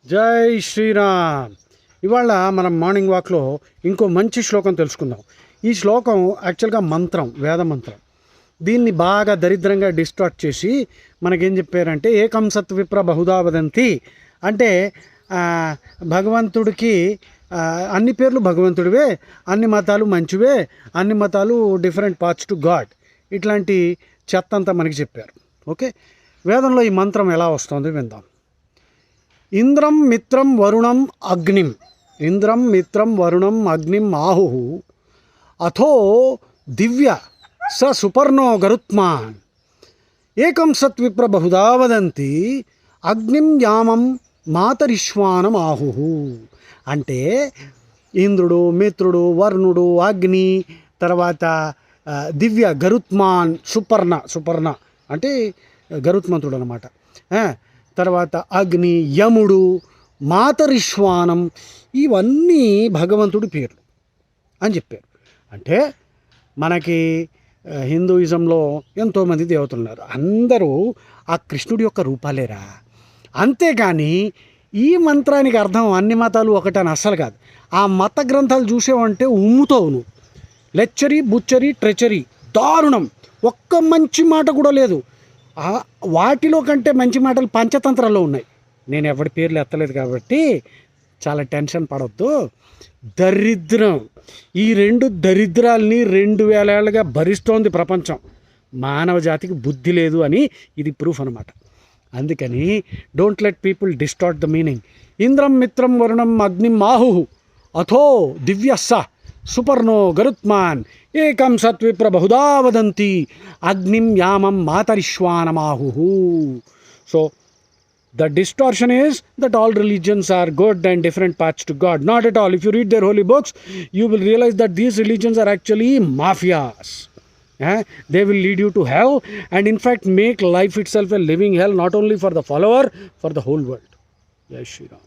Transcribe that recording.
జై శ్రీరామ్. ఇవాళ మనం మార్నింగ్ వాక్లో ఇంకో మంచి శ్లోకం తెలుసుకుందాం. ఈ శ్లోకం యాక్చువల్గా మంత్రం, వేద మంత్రం. దీన్ని బాగా దరిద్రంగా డిస్టార్ట్ చేసి మనకేం చెప్పారంటే ఏకం సత్ విప్ర బహుదా వదంతి అంటే భగవంతుడికి అన్ని పేర్లు భగవంతుడివే, అన్ని మతాలు మంచివే, అన్ని మతాలు డిఫరెంట్ పార్ట్స్ టు గాడ్, ఇట్లాంటి చెత్త అంతా మనకి చెప్పారు. ఓకే, వేదంలో ఈ మంత్రం ఎలా వస్తుంది విందాం. ఇంద్రం మిత్రం వరుణం అగ్నిం, ఇంద్రం మిత్రం వరుణం అగ్నిం ఆహు అథో దివ్య స సుపర్ణో గరుత్మాన్ ఏకం సత్ విప్ర బహుదా వదంతి అగ్నిం యామం మాతరిశ్వానం ఆహు. అంటే ఇంద్రుడు, మిత్రుడు, వరుణుడు, అగ్ని, తర్వాత దివ్య గరుత్మాన్, సుపర్ణ అంటే గరుత్మంతుడు అనమాట. తర్వాత అగ్ని, యముడు, మాతరిశ్వానం, ఇవన్నీ భగవంతుడి పేర్లు అని చెప్పారు. అంటే మనకి హిందూయిజంలో ఎంతోమంది దేవతలు ఉన్నారు, అందరూ ఆ కృష్ణుడి యొక్క రూపాలేరా. అంతేగాని ఈ మంత్రానికి అర్థం అన్ని మతాలు ఒకటని అస్సలు కాదు. ఆ మత గ్రంథాలు చూసేవంటే ఉమ్ముతావు నువ్వు. లెక్చరీ, బుచ్చరీ, ట్రెచరీ, దారుణం, ఒక్క మంచి మాట కూడా లేదు. వాటిలో కంటే మంచి మాటలు పంచతంత్రాల్లో ఉన్నాయి. నేను ఎవరి పేర్లు ఎత్తలేదు కాబట్టి చాలా టెన్షన్ పడవద్దు. దరిద్రం, ఈ రెండు దరిద్రాల్ని 2000 ఏళ్ళుగా భరిస్తోంది ప్రపంచం. మానవ జాతికి బుద్ధి లేదు అని ఇది ప్రూఫ్ అనమాట. అందుకని don't let people distort the meaning. ఇంద్రం మిత్రం వరుణం అగ్నిం ఆహు అథో దివ్యస్స సుపర్ణో గరుత్మాన్ ఏకం సత్ విప్ర బహుదా వదంతి అగ్నిం యామం మాతరిశ్వానమాహు. So the distortion is that all religions are good and different paths to God. Not at all. If you read their holy books, you will realize that these religions are actually mafias. They will lead you to hell and in fact make life itself a living hell, not only for the follower, for the whole world. Jai Shri Ram.